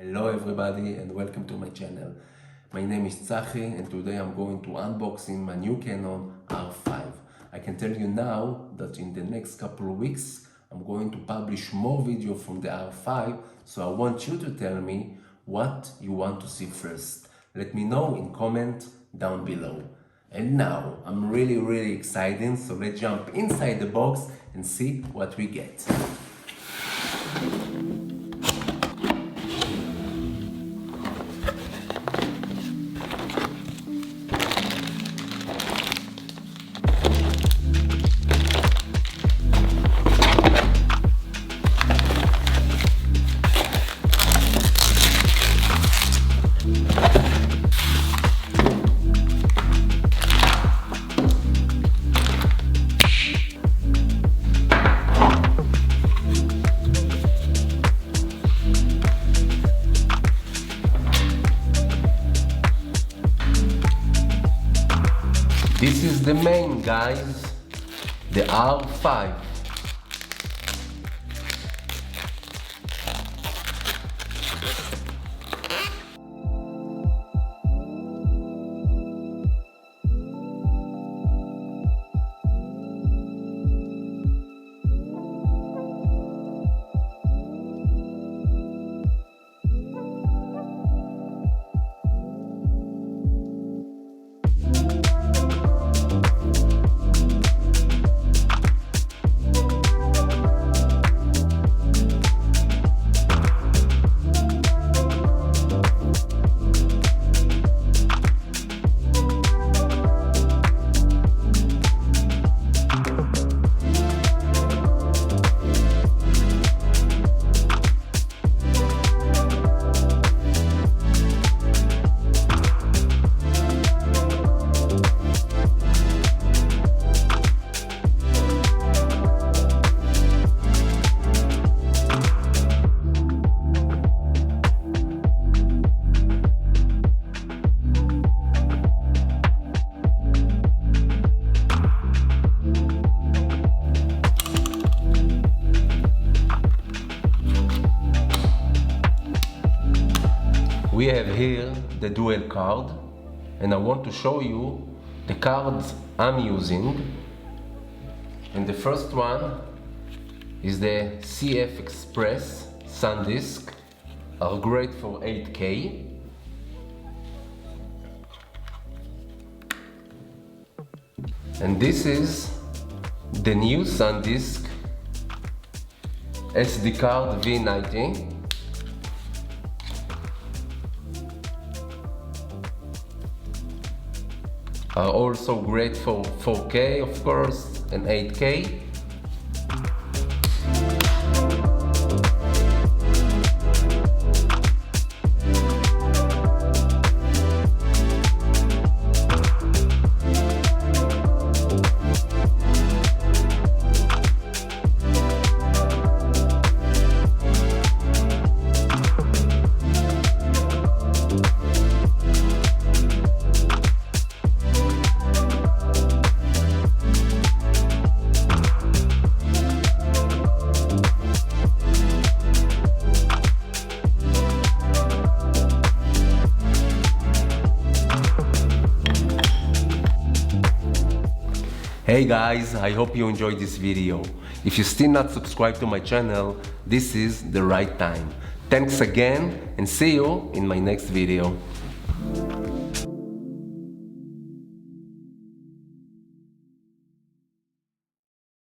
Hello everybody and welcome to my channel. My name is Tzachi and today I'm going to unboxing my new Canon R5. I can tell you now that in the next couple of weeks I'm going to publish more video from the R5, so I want you to tell me what you want to see first. Let me know in comment down below. And now I'm really excited, so let's jump inside the box and see what we get. This is the main, guys, the R5. We have here the dual card, and I want to show you the cards I'm using. And the first one is the CF Express SanDisk, are great for 8K. And this is the new SanDisk SD card V90. Are also great for 4K, of course, and 8K. Hey guys, I hope you enjoyed this video. If you're still not subscribed to my channel, this is the right time. Thanks again and see you in my next video.